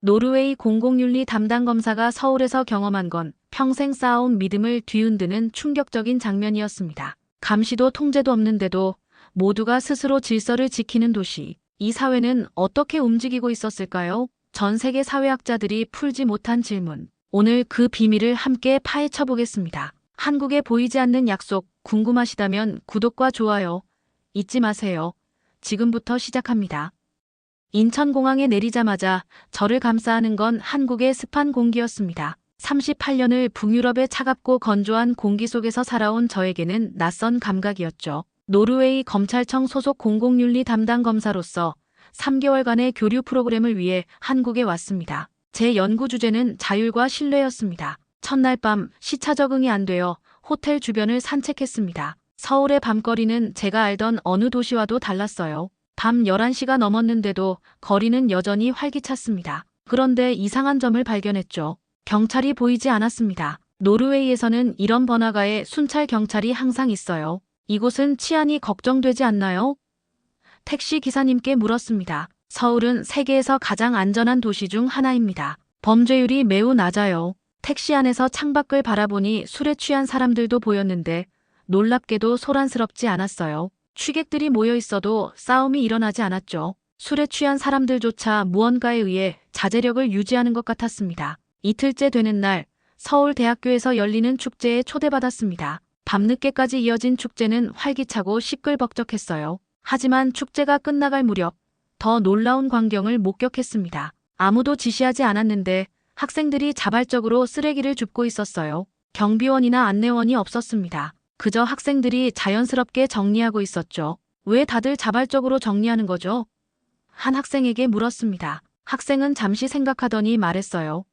노르웨이 공공윤리 담당 검사가 서울에서 경험한 건 평생 쌓아온 믿음을 뒤흔드는 충격적인 장면이었습니다. 감시도 통제도 없는데도 모두가 스스로 질서를 지키는 도시. 이 사회는 어떻게 움직이고 있었을까요? 전 세계 사회학자들이 풀지 못한 질문. 오늘 그 비밀을 함께 파헤쳐 보겠습니다. 한국에 보이지 않는 약속, 궁금하시다면 구독과 좋아요 잊지 마세요. 지금부터 시작합니다. 인천공항에 내리자마자 저를 감싸는 건 한국의 습한 공기였습니다. 38년을 북유럽의 차갑고 건조한 공기 속에서 살아온 저에게는 낯선 감각이었죠. 노르웨이 검찰청 소속 공공윤리 담당 검사로서 3개월간의 교류 프로그램을 위해 한국에 왔습니다. 제 연구 주제는 자율과 신뢰였습니다. 첫날 밤 시차 적응이 안 되어 호텔 주변을 산책했습니다. 서울의 밤거리는 제가 알던 어느 도시와도 달랐어요. 밤 11시가 넘었는데도 거리는 여전히 활기찼습니다. 그런데 이상한 점을 발견했죠. 경찰이 보이지 않았습니다. 노르웨이에서는 이런 번화가에 순찰 경찰이 항상 있어요. 이곳은 치안이 걱정되지 않나요? 택시 기사님께 물었습니다. 서울은 세계에서 가장 안전한 도시 중 하나입니다. 범죄율이 매우 낮아요. 택시 안에서 창밖을 바라보니 술에 취한 사람들도 보였는데 놀랍게도 소란스럽지 않았어요. 취객들이 모여 있어도 싸움이 일어나지 않았죠. 술에 취한 사람들조차 무언가에 의해 자제력을 유지하는 것 같았습니다. 이틀째 되는 날 서울대학교에서 열리는 축제에 초대받았습니다. 밤늦게까지 이어진 축제는 활기차고 시끌벅적했어요. 하지만 축제가 끝나갈 무렵 더 놀라운 광경을 목격했습니다. 아무도 지시하지 않았는데 학생들이 자발적으로 쓰레기를 줍고 있었어요. 경비원이나 안내원이 없었습니다. 그저 학생들이 자연스럽게 정리하고 있었죠. 왜 다들 자발적으로 정리하는 거죠? 한 학생에게 물었습니다. 학생은 잠시 생각하더니 말했어요.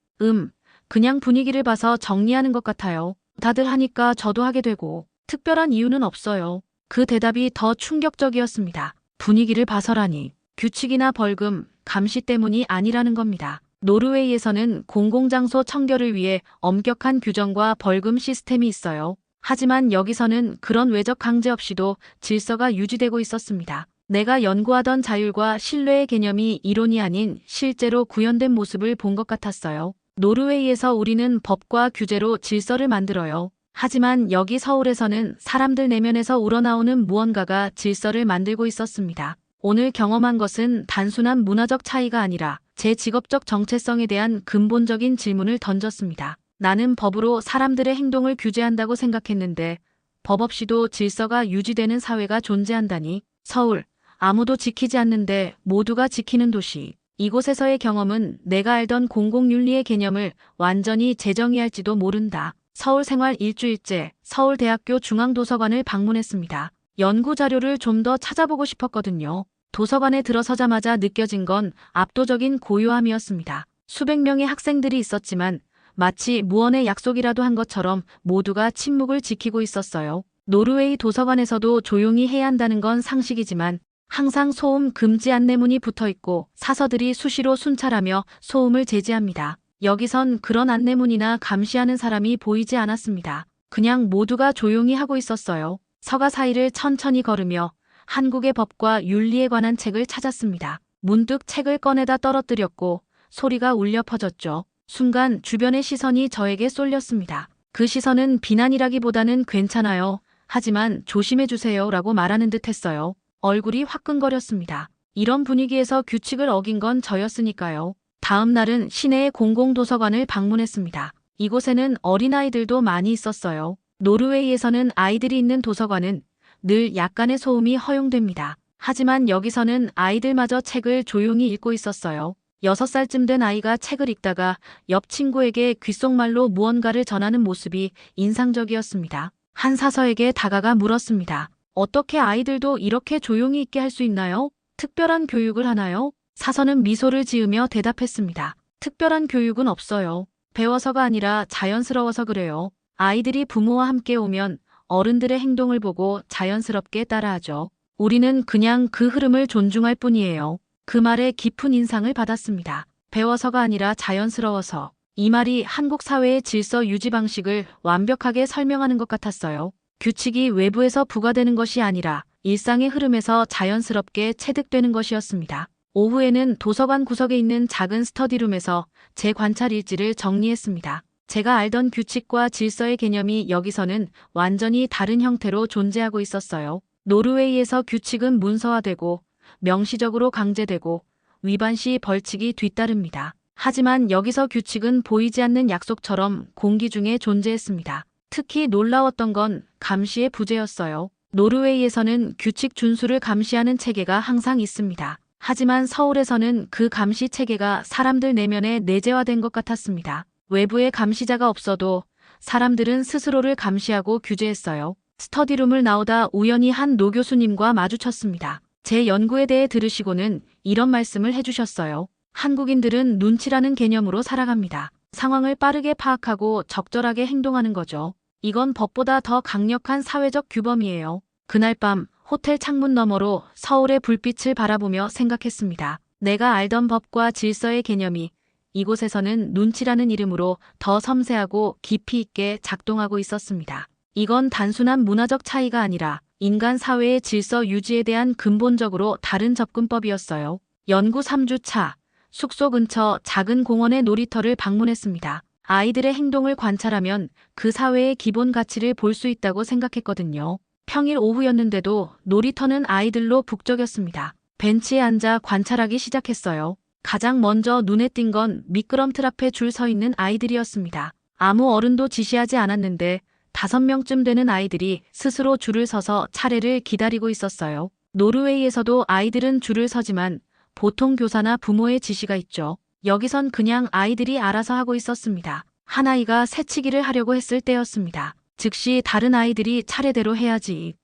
그냥 분위기를 봐서 정리하는 것 같아요. 다들 하니까 저도 하게 되고 특별한 이유는 없어요. 그 대답이 더 충격적이었습니다. 분위기를 봐서라니. 규칙이나 벌금, 감시 때문이 아니라는 겁니다. 노르웨이에서는 공공장소 청결을 위해 엄격한 규정과 벌금 시스템이 있어요. 하지만 여기서는 그런 외적 강제 없이도 질서가 유지되고 있었습니다. 내가 연구하던 자율과 신뢰의 개념이 이론이 아닌 실제로 구현된 모습을 본 것 같았어요. 노르웨이에서 우리는 법과 규제로 질서를 만들어요. 하지만 여기 서울에서는 사람들 내면에서 우러나오는 무언가가 질서를 만들고 있었습니다. 오늘 경험한 것은 단순한 문화적 차이가 아니라 제 직업적 정체성에 대한 근본적인 질문을 던졌습니다. 나는 법으로 사람들의 행동을 규제한다고 생각했는데 법 없이도 질서가 유지되는 사회가 존재한다니. 서울, 아무도 지키지 않는데 모두가 지키는 도시. 이곳에서의 경험은 내가 알던 공공윤리의 개념을 완전히 재정의할지도 모른다. 서울 생활 일주일째 서울대학교 중앙도서관을 방문했습니다. 연구 자료를 좀 더 찾아보고 싶었거든요. 도서관에 들어서자마자 느껴진 건 압도적인 고요함이었습니다. 수백 명의 학생들이 있었지만 마치 무언의 약속이라도 한 것처럼 모두가 침묵을 지키고 있었어요. 노르웨이 도서관에서도 조용히 해야 한다는 건 상식이지만 항상 소음 금지 안내문이 붙어 있고 사서들이 수시로 순찰하며 소음을 제지합니다. 여기선 그런 안내문이나 감시하는 사람이 보이지 않았습니다. 그냥 모두가 조용히 하고 있었어요. 서가 사이를 천천히 걸으며 한국의 법과 윤리에 관한 책을 찾았습니다. 문득 책을 꺼내다 떨어뜨렸고 소리가 울려 퍼졌죠. 순간 주변의 시선이 저에게 쏠렸습니다. 그 시선은 비난이라기보다는 괜찮아요. 하지만 조심해주세요 라고 말하는 듯 했어요. 얼굴이 화끈거렸습니다. 이런 분위기에서 규칙을 어긴 건 저였으니까요. 다음 날은 시내의 공공도서관을 방문했습니다. 이곳에는 어린아이들도 많이 있었어요. 노르웨이에서는 아이들이 있는 도서관은 늘 약간의 소음이 허용됩니다. 하지만 여기서는 아이들마저 책을 조용히 읽고 있었어요. 6살쯤 된 아이가 책을 읽다가 옆 친구에게 귓속말로 무언가를 전하는 모습이 인상적이었습니다. 한 사서에게 다가가 물었습니다. 어떻게 아이들도 이렇게 조용히 있게 할 수 있나요? 특별한 교육을 하나요? 사서는 미소를 지으며 대답했습니다. 특별한 교육은 없어요. 배워서가 아니라 자연스러워서 그래요. 아이들이 부모와 함께 오면 어른들의 행동을 보고 자연스럽게 따라하죠. 우리는 그냥 그 흐름을 존중할 뿐이에요. 그 말에 깊은 인상을 받았습니다. 배워서가 아니라 자연스러워서. 이 말이 한국 사회의 질서 유지 방식을 완벽하게 설명하는 것 같았어요. 규칙이 외부에서 부과되는 것이 아니라 일상의 흐름에서 자연스럽게 체득되는 것이었습니다. 오후에는 도서관 구석에 있는 작은 스터디룸에서 제 관찰 일지를 정리했습니다. 제가 알던 규칙과 질서의 개념이 여기서는 완전히 다른 형태로 존재하고 있었어요. 노르웨이에서 규칙은 문서화되고 명시적으로 강제되고 위반 시 벌칙이 뒤따릅니다. 하지만 여기서 규칙은 보이지 않는 약속처럼 공기 중에 존재했습니다. 특히 놀라웠던 건 감시의 부재였어요. 노르웨이에서는 규칙 준수를 감시하는 체계가 항상 있습니다. 하지만 서울에서는 그 감시 체계가 사람들 내면에 내재화된 것 같았습니다. 외부에 감시자가 없어도 사람들은 스스로를 감시하고 규제했어요. 스터디룸을 나오다 우연히 한 노 교수님과 마주쳤습니다. 제 연구에 대해 들으시고는 이런 말씀을 해주셨어요. 한국인들은 눈치라는 개념으로 살아갑니다. 상황을 빠르게 파악하고 적절하게 행동하는 거죠. 이건 법보다 더 강력한 사회적 규범이에요. 그날 밤 호텔 창문 너머로 서울의 불빛을 바라보며 생각했습니다. 내가 알던 법과 질서의 개념이 이곳에서는 눈치라는 이름으로 더 섬세하고 깊이 있게 작동하고 있었습니다. 이건 단순한 문화적 차이가 아니라 인간 사회의 질서 유지에 대한 근본적으로 다른 접근법이었어요. 연구 3주차, 숙소 근처 작은 공원의 놀이터를 방문했습니다. 아이들의 행동을 관찰하면 그 사회의 기본 가치를 볼 수 있다고 생각했거든요. 평일 오후였는데도 놀이터는 아이들로 북적였습니다. 벤치에 앉아 관찰하기 시작했어요. 가장 먼저 눈에 띈 건 미끄럼틀 앞에 줄 서 있는 아이들이었습니다. 아무 어른도 지시하지 않았는데 5명쯤 되는 아이들이 스스로 줄을 서서 차례를 기다리고 있었어요. 노르웨이에서도 아이들은 줄을 서지만 보통 교사나 부모의 지시가 있죠. 여기선 그냥 아이들이 알아서 하고 있었습니다. 한 아이가 새치기를 하려고 했을 때였습니다. 즉시 다른 아이들이 차례대로 해야지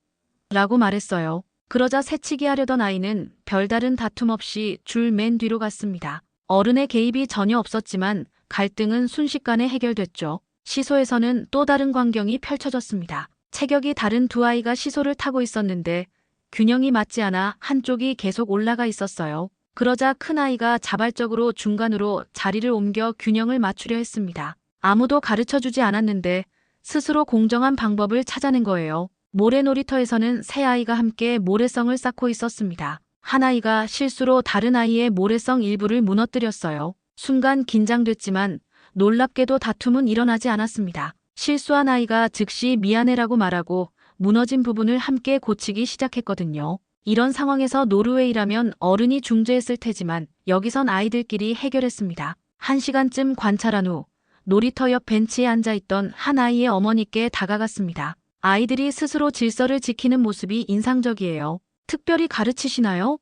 라고 말했어요. 그러자 새치기 하려던 아이는 별다른 다툼 없이 줄 맨 뒤로 갔습니다. 어른의 개입이 전혀 없었지만 갈등은 순식간에 해결됐죠. 시소에서는 또 다른 광경이 펼쳐졌습니다. 체격이 다른 두 아이가 시소를 타고 있었는데 균형이 맞지 않아 한쪽이 계속 올라가 있었어요. 그러자 큰아이가 자발적으로 중간으로 자리를 옮겨 균형을 맞추려 했습니다. 아무도 가르쳐주지 않았는데 스스로 공정한 방법을 찾아낸 거예요. 모래놀이터에서는 세 아이가 함께 모래성을 쌓고 있었습니다. 한 아이가 실수로 다른 아이의 모래성 일부를 무너뜨렸어요. 순간 긴장됐지만 놀랍게도 다툼은 일어나지 않았습니다. 실수한 아이가 즉시 미안해라고 말하고 무너진 부분을 함께 고치기 시작했거든요. 이런 상황에서 노르웨이라면 어른이 중재했을 테지만 여기선 아이들끼리 해결했습니다. 1시간쯤 관찰한 후 놀이터 옆 벤치에 앉아있던 한 아이의 어머니께 다가갔습니다. 아이들이 스스로 질서를 지키는 모습이 인상적이에요. 특별히 가르치시나요?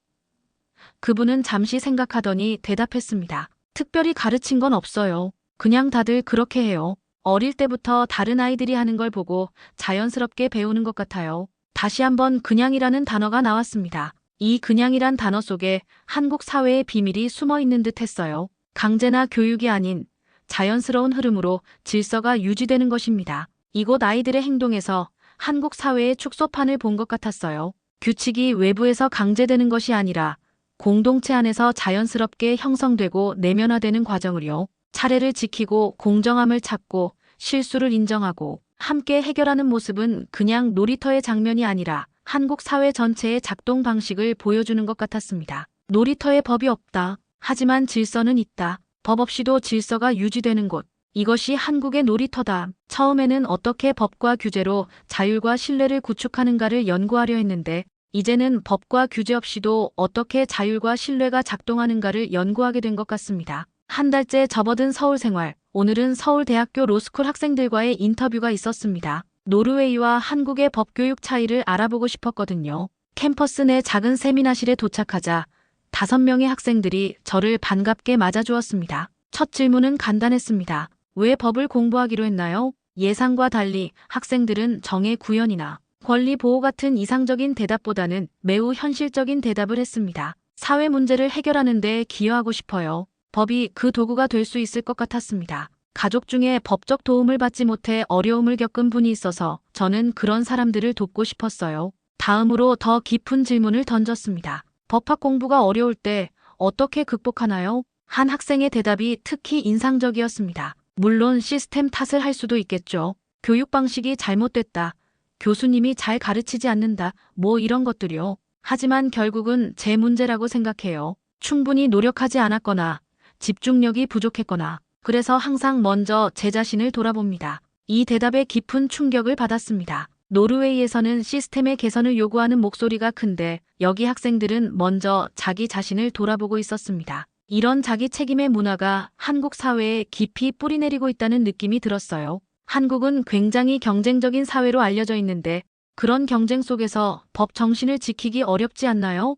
그분은 잠시 생각하더니 대답했습니다. 특별히 가르친 건 없어요. 그냥 다들 그렇게 해요. 어릴 때부터 다른 아이들이 하는 걸 보고 자연스럽게 배우는 것 같아요. 다시 한번 그냥이라는 단어가 나왔습니다. 이 그냥이란 단어 속에 한국 사회의 비밀이 숨어 있는 듯 했어요. 강제나 교육이 아닌 자연스러운 흐름으로 질서가 유지되는 것입니다. 이곳 아이들의 행동에서 한국 사회의 축소판을 본 것 같았어요. 규칙이 외부에서 강제되는 것이 아니라 공동체 안에서 자연스럽게 형성되고 내면화되는 과정을요. 차례를 지키고 공정함을 찾고 실수를 인정하고 함께 해결하는 모습은 그냥 놀이터의 장면이 아니라 한국 사회 전체의 작동 방식을 보여주는 것 같았습니다. 놀이터에 법이 없다. 하지만 질서는 있다. 법 없이도 질서가 유지되는 곳. 이것이 한국의 놀이터다. 처음에는 어떻게 법과 규제로 자율과 신뢰를 구축하는가를 연구하려 했는데 이제는 법과 규제 없이도 어떻게 자율과 신뢰가 작동하는가를 연구하게 된 것 같습니다. 한 달째 접어든 서울 생활. 오늘은 서울대학교 로스쿨 학생들과의 인터뷰가 있었습니다. 노르웨이와 한국의 법교육 차이를 알아보고 싶었거든요. 캠퍼스 내 작은 세미나실에 도착하자 5명의 학생들이 저를 반갑게 맞아주었습니다. 첫 질문은 간단했습니다. 왜 법을 공부하기로 했나요? 예상과 달리 학생들은 정의 구현이나 권리 보호 같은 이상적인 대답보다는 매우 현실적인 대답을 했습니다. 사회 문제를 해결하는 데 기여하고 싶어요. 법이 그 도구가 될 수 있을 것 같았습니다. 가족 중에 법적 도움을 받지 못해 어려움을 겪은 분이 있어서 저는 그런 사람들을 돕고 싶었어요. 다음으로 더 깊은 질문을 던졌습니다. 법학 공부가 어려울 때 어떻게 극복하나요? 한 학생의 대답이 특히 인상적이었습니다. 물론 시스템 탓을 할 수도 있겠죠. 교육 방식이 잘못됐다. 교수님이 잘 가르치지 않는다. 뭐 이런 것들이요. 하지만 결국은 제 문제라고 생각해요. 충분히 노력하지 않았거나 집중력이 부족했거나 그래서 항상 먼저 제 자신을 돌아봅니다. 이 대답에 깊은 충격을 받았습니다. 노르웨이에서는 시스템의 개선을 요구하는 목소리가 큰데 여기 학생들은 먼저 자기 자신을 돌아보고 있었습니다. 이런 자기 책임의 문화가 한국 사회에 깊이 뿌리내리고 있다는 느낌이 들었어요. 한국은 굉장히 경쟁적인 사회로 알려져 있는데 그런 경쟁 속에서 법 정신을 지키기 어렵지 않나요?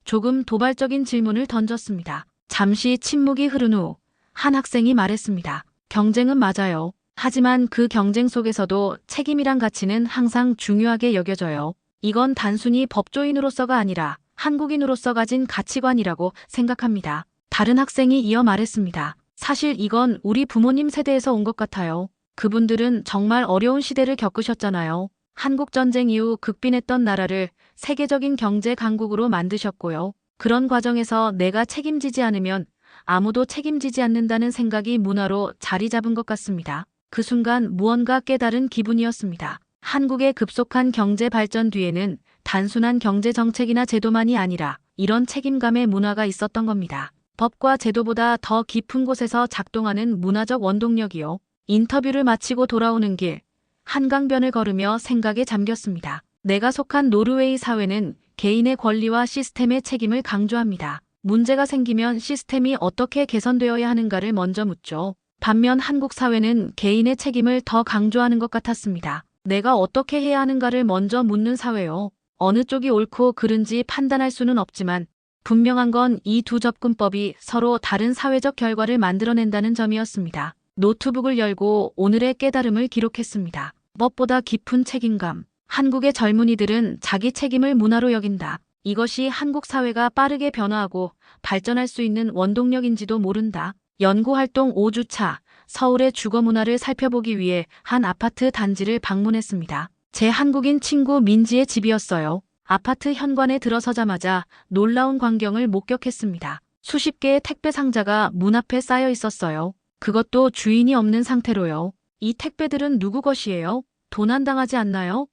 조금 도발적인 질문을 던졌습니다. 잠시 침묵이 흐른 후 한 학생이 말했습니다. 경쟁은 맞아요. 하지만 그 경쟁 속에서도 책임이란 가치는 항상 중요하게 여겨져요. 이건 단순히 법조인으로서가 아니라 한국인으로서 가진 가치관이라고 생각합니다. 다른 학생이 이어 말했습니다. 사실 이건 우리 부모님 세대에서 온 것 같아요. 그분들은 정말 어려운 시대를 겪으셨잖아요. 한국전쟁 이후 극빈했던 나라를 세계적인 경제 강국으로 만드셨고요. 그런 과정에서 내가 책임지지 않으면 아무도 책임지지 않는다는 생각이 문화로 자리 잡은 것 같습니다. 그 순간 무언가 깨달은 기분이었습니다. 한국의 급속한 경제 발전 뒤에는 단순한 경제 정책이나 제도만이 아니라 이런 책임감의 문화가 있었던 겁니다. 법과 제도보다 더 깊은 곳에서 작동하는 문화적 원동력이요. 인터뷰를 마치고 돌아오는 길, 한강변을 걸으며 생각에 잠겼습니다. 내가 속한 노르웨이 사회는 개인의 권리와 시스템의 책임을 강조합니다. 문제가 생기면 시스템이 어떻게 개선되어야 하는가를 먼저 묻죠. 반면 한국 사회는 개인의 책임을 더 강조하는 것 같았습니다. 내가 어떻게 해야 하는가를 먼저 묻는 사회요. 어느 쪽이 옳고 그른지 판단할 수는 없지만 분명한 건 이 두 접근법이 서로 다른 사회적 결과를 만들어낸다는 점이었습니다. 노트북을 열고 오늘의 깨달음을 기록했습니다. 법보다 깊은 책임감. 한국의 젊은이들은 자기 책임을 문화로 여긴다. 이것이 한국 사회가 빠르게 변화하고 발전할 수 있는 원동력인지도 모른다. 연구활동 5주차, 서울의 주거 문화를 살펴보기 위해 한 아파트 단지를 방문했습니다. 제 한국인 친구 민지의 집이었어요. 아파트 현관에 들어서자마자 놀라운 광경을 목격했습니다. 수십 개의 택배 상자가 문 앞에 쌓여 있었어요. 그것도 주인이 없는 상태로요. 이 택배들은 누구 것이에요? 도난당하지 않나요?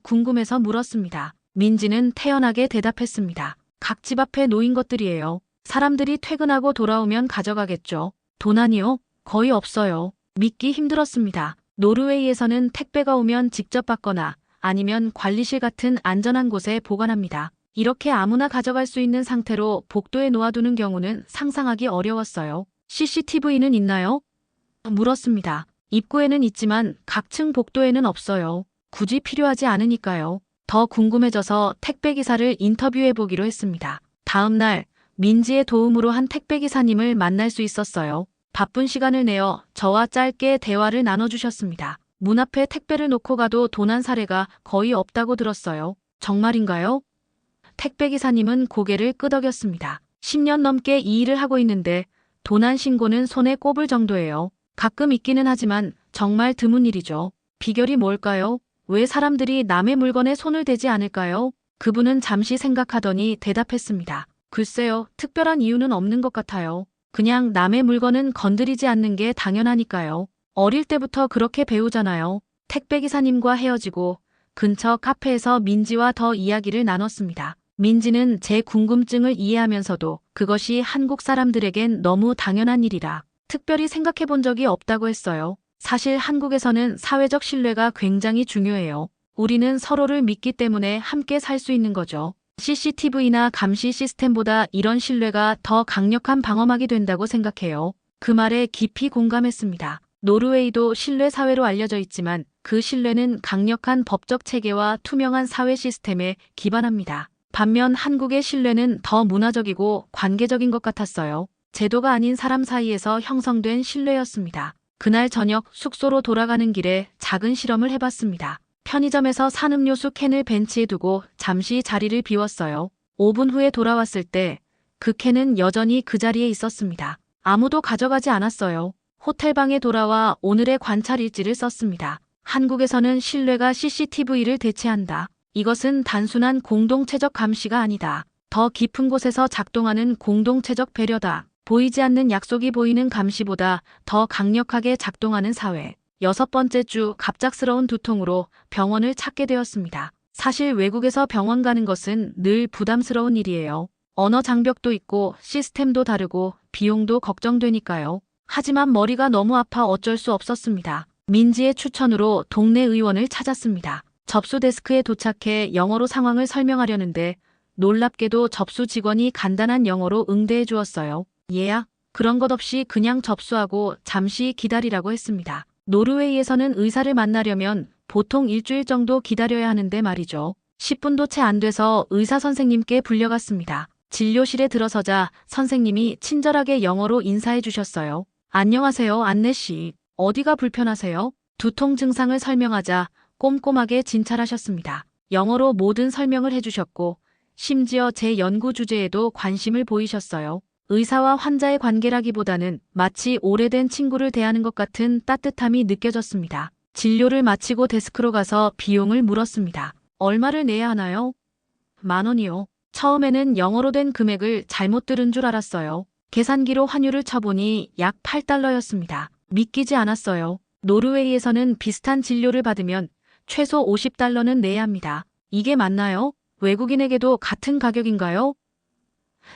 궁금해서 물었습니다. 민지는 태연하게 대답했습니다. 각 집 앞에 놓인 것들이에요. 사람들이 퇴근하고 돌아오면 가져가겠죠. 도난이요? 거의 없어요. 믿기 힘들었습니다. 노르웨이에서는 택배가 오면 직접 받거나 아니면 관리실 같은 안전한 곳에 보관합니다. 이렇게 아무나 가져갈 수 있는 상태로 복도에 놓아두는 경우는 상상하기 어려웠어요. CCTV는 있나요? 물었습니다. 입구에는 있지만 각층 복도에는 없어요. 굳이 필요하지 않으니까요. 더 궁금해져서 택배기사를 인터뷰해보기로 했습니다. 다음 날 민지의 도움으로 한 택배기사님을 만날 수 있었어요. 바쁜 시간을 내어 저와 짧게 대화를 나눠주셨습니다. 문 앞에 택배를 놓고 가도 도난 사례가 거의 없다고 들었어요. 정말인가요? 택배기사님은 고개를 끄덕였습니다. 10년 넘게 이 일을 하고 있는데 도난 신고는 손에 꼽을 정도예요. 가끔 있기는 하지만 정말 드문 일이죠. 비결이 뭘까요? 왜 사람들이 남의 물건에 손을 대지 않을까요? 그분은 잠시 생각하더니 대답했습니다. 글쎄요, 특별한 이유는 없는 것 같아요. 그냥 남의 물건은 건드리지 않는 게 당연하니까요. 어릴 때부터 그렇게 배우잖아요. 택배기사님과 헤어지고 근처 카페에서 민지와 더 이야기를 나눴습니다. 민지는 제 궁금증을 이해하면서도 그것이 한국 사람들에겐 너무 당연한 일이라 특별히 생각해 본 적이 없다고 했어요. 사실 한국에서는 사회적 신뢰가 굉장히 중요해요. 우리는 서로를 믿기 때문에 함께 살 수 있는 거죠. CCTV나 감시 시스템보다 이런 신뢰가 더 강력한 방어막이 된다고 생각해요. 그 말에 깊이 공감했습니다. 노르웨이도 신뢰 사회로 알려져 있지만 그 신뢰는 강력한 법적 체계와 투명한 사회 시스템에 기반합니다. 반면 한국의 신뢰는 더 문화적이고 관계적인 것 같았어요. 제도가 아닌 사람 사이에서 형성된 신뢰였습니다. 그날 저녁 숙소로 돌아가는 길에 작은 실험을 해봤습니다. 편의점에서 산음료수 캔을 벤치에 두고 잠시 자리를 비웠어요. 5분 후에 돌아왔을 때 그 캔은 여전히 그 자리에 있었습니다. 아무도 가져가지 않았어요. 호텔방에 돌아와 오늘의 관찰 일지를 썼습니다. 한국에서는 신뢰가 CCTV를 대체한다. 이것은 단순한 공동체적 감시가 아니다. 더 깊은 곳에서 작동하는 공동체적 배려다. 보이지 않는 약속이 보이는 감시보다 더 강력하게 작동하는 사회. 6번째 주 갑작스러운 두통으로 병원을 찾게 되었습니다. 사실 외국에서 병원 가는 것은 늘 부담스러운 일이에요. 언어 장벽도 있고 시스템도 다르고 비용도 걱정되니까요. 하지만 머리가 너무 아파 어쩔 수 없었습니다. 민지의 추천으로 동네 의원을 찾았습니다. 접수 데스크에 도착해 영어로 상황을 설명하려는데 놀랍게도 접수 직원이 간단한 영어로 응대해 주었어요. 얘야, 그런 것 없이 그냥 접수하고 잠시 기다리라고 했습니다. 노르웨이에서는 의사를 만나려면 보통 일주일 정도 기다려야 하는데 말이죠. 10분도 채 안 돼서 의사 선생님께 불려갔습니다. 진료실에 들어서자 선생님이 친절하게 영어로 인사해 주셨어요. 안녕하세요, 안내 씨. 어디가 불편하세요? 두통 증상을 설명하자 꼼꼼하게 진찰하셨습니다. 영어로 모든 설명을 해주셨고 심지어 제 연구 주제에도 관심을 보이셨어요. 의사와 환자의 관계라기보다는 마치 오래된 친구를 대하는 것 같은 따뜻함이 느껴졌습니다. 진료를 마치고 데스크로 가서 비용을 물었습니다. 얼마를 내야 하나요? 10,000원이요. 처음에는 영어로 된 금액을 잘못 들은 줄 알았어요. 계산기로 환율을 쳐보니 약 8달러였습니다. 믿기지 않았어요. 노르웨이에서는 비슷한 진료를 받으면 최소 50달러는 내야 합니다. 이게 맞나요? 외국인에게도 같은 가격인가요?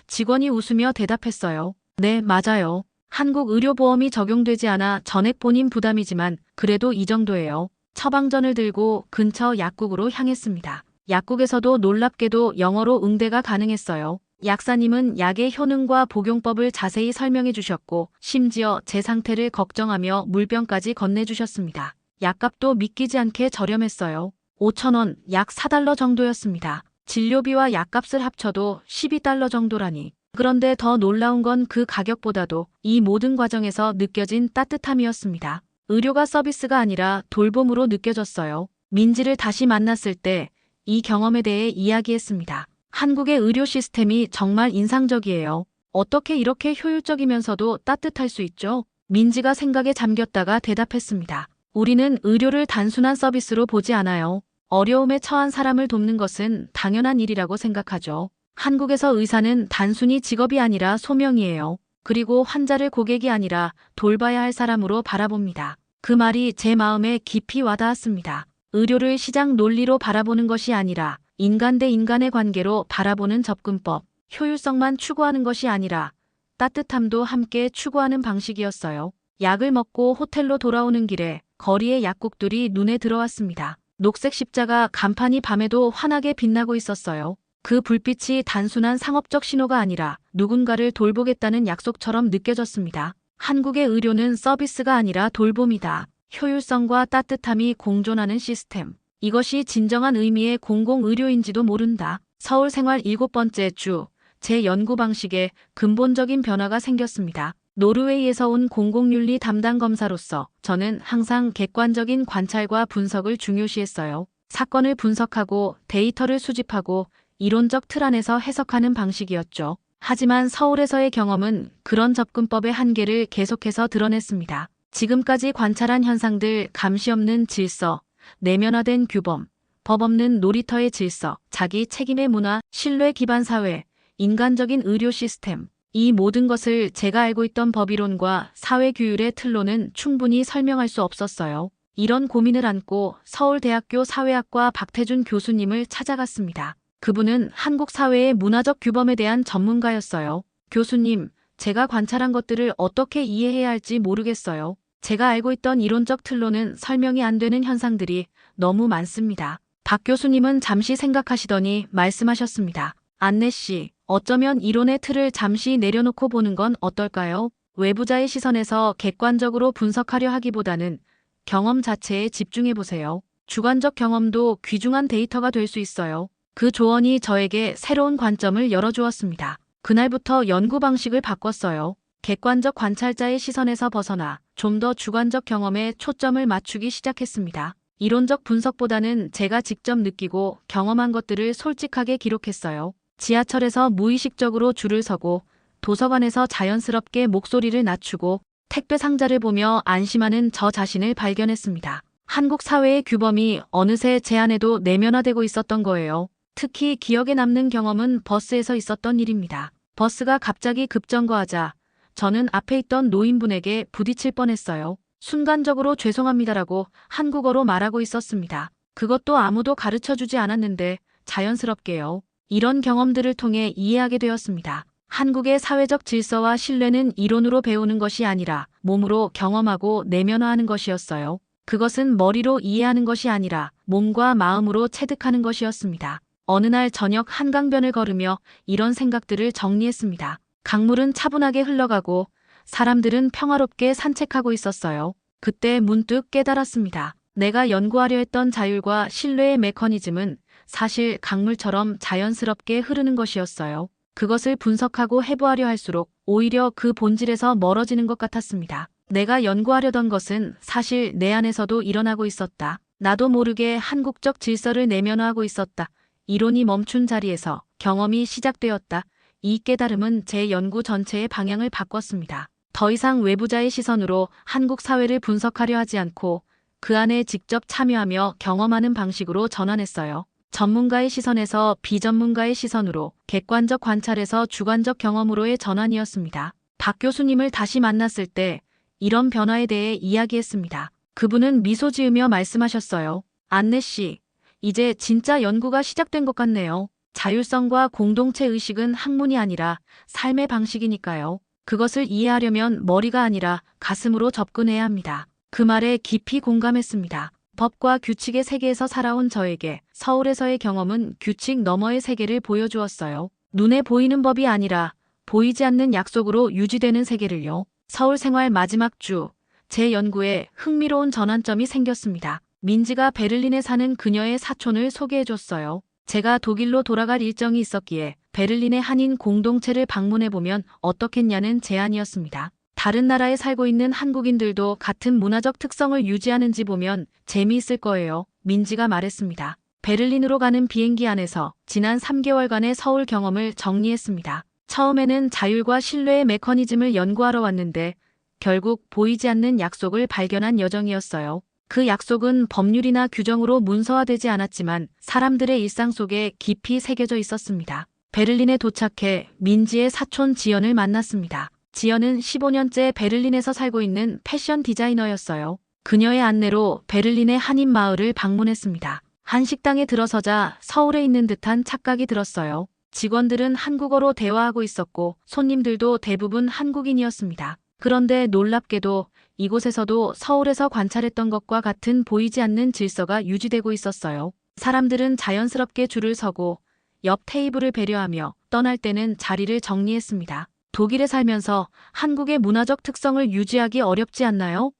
직원이 웃으며 대답했어요. 네, 맞아요. 한국 의료보험이 적용되지 않아 전액 본인 부담이지만 그래도 이 정도예요. 처방전을 들고 근처 약국으로 향했습니다. 약국에서도 놀랍게도 영어로 응대가 가능했어요. 약사님은 약의 효능과 복용법을 자세히 설명해 주셨고 심지어 제 상태를 걱정하며 물병까지 건네주셨습니다. 약값도 믿기지 않게 저렴했어요. 5,000원, 약 4달러 정도였습니다. 진료비와 약값을 합쳐도 12달러 정도라니. 그런데 더 놀라운 건 그 가격보다도 이 모든 과정에서 느껴진 따뜻함이었습니다. 의료가 서비스가 아니라 돌봄으로 느껴졌어요. 민지를 다시 만났을 때 이 경험에 대해 이야기했습니다. 한국의 의료 시스템이 정말 인상적이에요. 어떻게 이렇게 효율적이면서도 따뜻할 수 있죠? 민지가 생각에 잠겼다가 대답했습니다. 우리는 의료를 단순한 서비스로 보지 않아요. 어려움에 처한 사람을 돕는 것은 당연한 일이라고 생각하죠. 한국에서 의사는 단순히 직업이 아니라 소명이에요. 그리고 환자를 고객이 아니라 돌봐야 할 사람으로 바라봅니다. 그 말이 제 마음에 깊이 와닿았습니다. 의료를 시장 논리로 바라보는 것이 아니라 인간 대 인간의 관계로 바라보는 접근법, 효율성만 추구하는 것이 아니라 따뜻함도 함께 추구하는 방식이었어요. 약을 먹고 호텔로 돌아오는 길에 거리의 약국들이 눈에 들어왔습니다. 녹색 십자가 간판이 밤에도 환하게 빛나고 있었어요. 그 불빛이 단순한 상업적 신호가 아니라 누군가를 돌보겠다는 약속처럼 느껴졌습니다. 한국의 의료는 서비스가 아니라 돌봄이다. 효율성과 따뜻함이 공존하는 시스템. 이것이 진정한 의미의 공공의료인지도 모른다. 서울 생활 7번째 주, 제 연구 방식에 근본적인 변화가 생겼습니다. 노르웨이에서 온 공공윤리 담당 검사로서 저는 항상 객관적인 관찰과 분석을 중요시했어요. 사건을 분석하고 데이터를 수집하고 이론적 틀 안에서 해석하는 방식이었죠. 하지만 서울에서의 경험은 그런 접근법의 한계를 계속해서 드러냈습니다. 지금까지 관찰한 현상들, 감시 없는 질서, 내면화된 규범, 법 없는 놀이터의 질서, 자기 책임의 문화, 신뢰 기반 사회, 인간적인 의료 시스템, 이 모든 것을 제가 알고 있던 법이론과 사회규율의 틀로는 충분히 설명할 수 없었어요. 이런 고민을 안고 서울대학교 사회학과 박태준 교수님을 찾아갔습니다. 그분은 한국 사회의 문화적 규범에 대한 전문가였어요. 교수님, 제가 관찰한 것들을 어떻게 이해해야 할지 모르겠어요. 제가 알고 있던 이론적 틀로는 설명이 안 되는 현상들이 너무 많습니다. 박 교수님은 잠시 생각하시더니 말씀하셨습니다. 안내 씨, 어쩌면 이론의 틀을 잠시 내려놓고 보는 건 어떨까요? 외부자의 시선에서 객관적으로 분석하려 하기보다는 경험 자체에 집중해 보세요. 주관적 경험도 귀중한 데이터가 될 수 있어요. 그 조언이 저에게 새로운 관점을 열어주었습니다. 그날부터 연구 방식을 바꿨어요. 객관적 관찰자의 시선에서 벗어나 좀 더 주관적 경험에 초점을 맞추기 시작했습니다. 이론적 분석보다는 제가 직접 느끼고 경험한 것들을 솔직하게 기록했어요. 지하철에서 무의식적으로 줄을 서고 도서관에서 자연스럽게 목소리를 낮추고 택배 상자를 보며 안심하는 저 자신을 발견했습니다. 한국 사회의 규범이 어느새 제 안에도 내면화되고 있었던 거예요. 특히 기억에 남는 경험은 버스에서 있었던 일입니다. 버스가 갑자기 급정거하자 저는 앞에 있던 노인분에게 부딪힐 뻔했어요. 순간적으로 죄송합니다라고 한국어로 말하고 있었습니다. 그것도 아무도 가르쳐주지 않았는데 자연스럽게요. 이런 경험들을 통해 이해하게 되었습니다. 한국의 사회적 질서와 신뢰는 이론으로 배우는 것이 아니라 몸으로 경험하고 내면화하는 것이었어요. 그것은 머리로 이해하는 것이 아니라 몸과 마음으로 체득하는 것이었습니다. 어느 날 저녁 한강변을 걸으며 이런 생각들을 정리했습니다. 강물은 차분하게 흘러가고 사람들은 평화롭게 산책하고 있었어요. 그때 문득 깨달았습니다. 내가 연구하려 했던 자율과 신뢰의 메커니즘은 사실 강물처럼 자연스럽게 흐르는 것이었어요. 그것을 분석하고 해부하려 할수록 오히려 그 본질에서 멀어지는 것 같았습니다. 내가 연구하려던 것은 사실 내 안에서도 일어나고 있었다. 나도 모르게 한국적 질서를 내면화하고 있었다. 이론이 멈춘 자리에서 경험이 시작되었다. 이 깨달음은 제 연구 전체의 방향을 바꿨습니다. 더 이상 외부자의 시선으로 한국 사회를 분석하려 하지 않고 그 안에 직접 참여하며 경험하는 방식으로 전환했어요. 전문가의 시선에서 비전문가의 시선으로, 객관적 관찰에서 주관적 경험으로의 전환이었습니다. 박 교수님을 다시 만났을 때 이런 변화에 대해 이야기했습니다. 그분은 미소 지으며 말씀하셨어요. 안내 씨, 이제 진짜 연구가 시작된 것 같네요. 자율성과 공동체 의식은 학문이 아니라 삶의 방식이니까요. 그것을 이해하려면 머리가 아니라 가슴으로 접근해야 합니다. 그 말에 깊이 공감했습니다. 법과 규칙의 세계에서 살아온 저에게 서울에서의 경험은 규칙 너머의 세계를 보여주었어요. 눈에 보이는 법이 아니라 보이지 않는 약속으로 유지되는 세계를요. 서울 생활 마지막 주, 제 연구에 흥미로운 전환점이 생겼습니다. 민지가 베를린에 사는 그녀의 사촌을 소개해줬어요. 제가 독일로 돌아갈 일정이 있었기에 베를린의 한인 공동체를 방문해보면 어떻겠냐는 제안이었습니다. 다른 나라에 살고 있는 한국인들도 같은 문화적 특성을 유지하는지 보면 재미있을 거예요. 민지가 말했습니다. 베를린으로 가는 비행기 안에서 지난 3개월간의 서울 경험을 정리했습니다. 처음에는 자율과 신뢰의 메커니즘을 연구하러 왔는데 결국 보이지 않는 약속을 발견한 여정이었어요. 그 약속은 법률이나 규정으로 문서화되지 않았지만 사람들의 일상 속에 깊이 새겨져 있었습니다. 베를린에 도착해 민지의 사촌 지연을 만났습니다. 지연은 15년째 베를린에서 살고 있는 패션 디자이너였어요. 그녀의 안내로 베를린의 한인 마을을 방문했습니다. 한 식당에 들어서자 서울에 있는 듯한 착각이 들었어요. 직원들은 한국어로 대화하고 있었고 손님들도 대부분 한국인이었습니다. 그런데 놀랍게도 이곳에서도 서울에서 관찰했던 것과 같은 보이지 않는 질서가 유지되고 있었어요. 사람들은 자연스럽게 줄을 서고 옆 테이블을 배려하며 떠날 때는 자리를 정리했습니다. 독일에 살면서 한국의 문화적 특성을 유지하기 어렵지 않나요?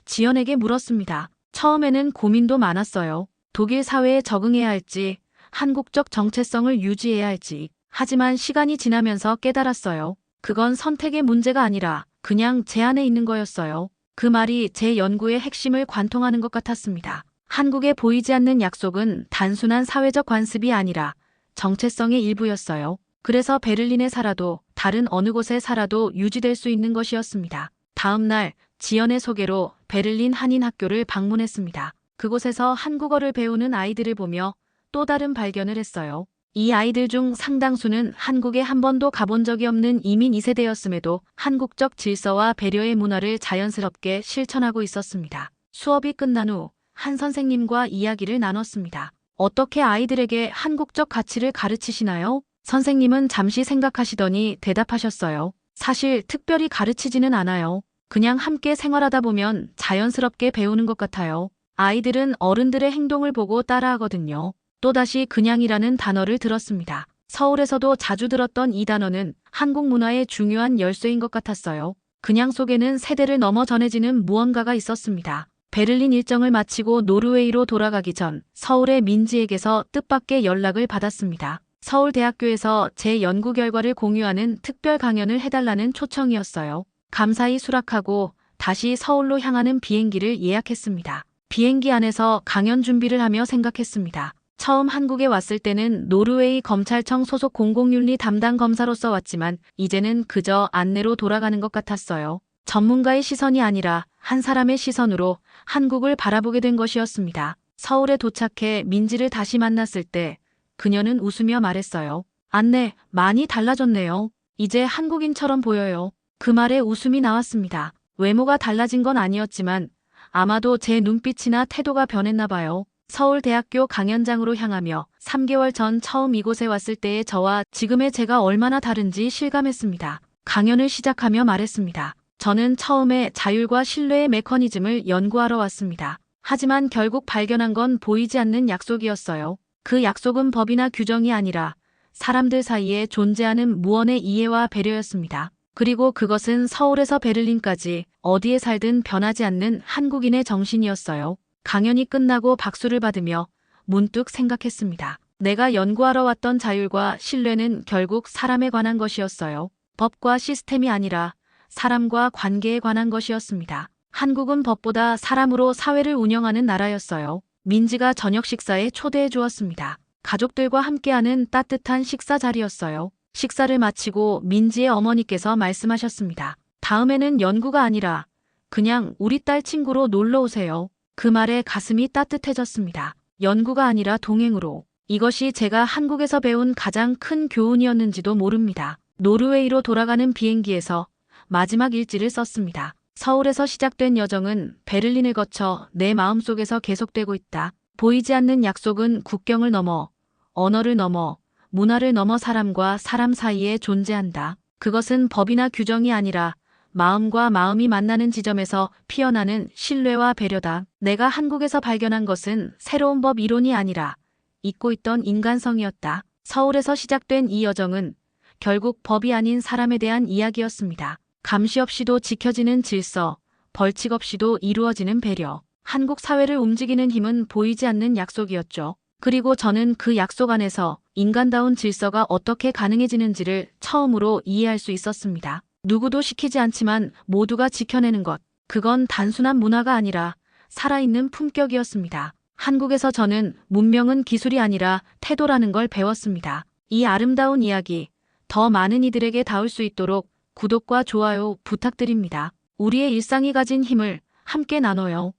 지연에게 물었습니다. 처음에는 고민도 많았어요. 독일 사회에 적응해야 할지, 한국적 정체성을 유지해야 할지. 하지만 시간이 지나면서 깨달았어요. 그건 선택의 문제가 아니라 그냥 제 안에 있는 거였어요. 그 말이 제 연구의 핵심을 관통하는 것 같았습니다. 한국에 보이지 않는 약속은 단순한 사회적 관습이 아니라 정체성의 일부였어요. 그래서 베를린에 살아도 다른 어느 곳에 살아도 유지될 수 있는 것이었습니다. 다음 날 지연의 소개로 베를린 한인 학교를 방문했습니다. 그곳에서 한국어를 배우는 아이들을 보며 또 다른 발견을 했어요. 이 아이들 중 상당수는 한국에 한 번도 가본 적이 없는 이민 2세대였음에도 한국적 질서와 배려의 문화를 자연스럽게 실천하고 있었습니다. 수업이 끝난 후 한 선생님과 이야기를 나눴습니다. 어떻게 아이들에게 한국적 가치를 가르치시나요? 선생님은 잠시 생각하시더니 대답하셨어요. 사실 특별히 가르치지는 않아요. 그냥 함께 생활하다 보면 자연스럽게 배우는 것 같아요. 아이들은 어른들의 행동을 보고 따라하거든요. 또다시 그냥이라는 단어를 들었습니다. 서울에서도 자주 들었던 이 단어는 한국 문화의 중요한 열쇠인 것 같았어요. 그냥 속에는 세대를 넘어 전해지는 무언가가 있었습니다. 베를린 일정을 마치고 노르웨이로 돌아가기 전 서울의 민지에게서 뜻밖의 연락을 받았습니다. 서울대학교에서 제 연구 결과를 공유하는 특별 강연을 해달라는 초청이었어요. 감사히 수락하고 다시 서울로 향하는 비행기를 예약했습니다. 비행기 안에서 강연 준비를 하며 생각했습니다. 처음 한국에 왔을 때는 노르웨이 검찰청 소속 공공윤리 담당 검사로서 왔지만 이제는 그저 안내로 돌아가는 것 같았어요. 전문가의 시선이 아니라 한 사람의 시선으로 한국을 바라보게 된 것이었습니다. 서울에 도착해 민지를 다시 만났을 때 그녀는 웃으며 말했어요. 안내, 많이 달라졌네요. 이제 한국인처럼 보여요. 그 말에 웃음이 나왔습니다. 외모가 달라진 건 아니었지만 아마도 제 눈빛이나 태도가 변했나 봐요. 서울대학교 강연장으로 향하며 3개월 전 처음 이곳에 왔을 때의 저와 지금의 제가 얼마나 다른지 실감했습니다. 강연을 시작하며 말했습니다. 저는 처음에 자율과 신뢰의 메커니즘을 연구하러 왔습니다. 하지만 결국 발견한 건 보이지 않는 약속이었어요. 그 약속은 법이나 규정이 아니라 사람들 사이에 존재하는 무언의 이해와 배려였습니다. 그리고 그것은 서울에서 베를린까지 어디에 살든 변하지 않는 한국인의 정신이었어요. 강연이 끝나고 박수를 받으며 문득 생각했습니다. 내가 연구하러 왔던 자율과 신뢰는 결국 사람에 관한 것이었어요. 법과 시스템이 아니라 사람과 관계에 관한 것이었습니다. 한국은 법보다 사람으로 사회를 운영하는 나라였어요. 민지가 저녁 식사에 초대해 주었습니다. 가족들과 함께하는 따뜻한 식사 자리였어요. 식사를 마치고 민지의 어머니께서 말씀하셨습니다. 다음에는 연구가 아니라 그냥 우리 딸 친구로 놀러 오세요. 그 말에 가슴이 따뜻해졌습니다. 연구가 아니라 동행으로. 이것이 제가 한국에서 배운 가장 큰 교훈이었는지도 모릅니다. 노르웨이로 돌아가는 비행기에서 마지막 일지를 썼습니다. 서울에서 시작된 여정은 베를린을 거쳐 내 마음속에서 계속되고 있다. 보이지 않는 약속은 국경을 넘어, 언어를 넘어, 문화를 넘어 사람과 사람 사이에 존재한다. 그것은 법이나 규정이 아니라 마음과 마음이 만나는 지점에서 피어나는 신뢰와 배려다. 내가 한국에서 발견한 것은 새로운 법 이론이 아니라 잊고 있던 인간성이었다. 서울에서 시작된 이 여정은 결국 법이 아닌 사람에 대한 이야기였습니다. 감시 없이도 지켜지는 질서, 벌칙 없이도 이루어지는 배려. 한국 사회를 움직이는 힘은 보이지 않는 약속이었죠. 그리고 저는 그 약속 안에서 인간다운 질서가 어떻게 가능해지는지를 처음으로 이해할 수 있었습니다. 누구도 시키지 않지만 모두가 지켜내는 것. 그건 단순한 문화가 아니라 살아있는 품격이었습니다. 한국에서 저는 문명은 기술이 아니라 태도라는 걸 배웠습니다. 이 아름다운 이야기, 더 많은 이들에게 닿을 수 있도록 구독과 좋아요 부탁드립니다. 우리의 일상이 가진 힘을 함께 나눠요.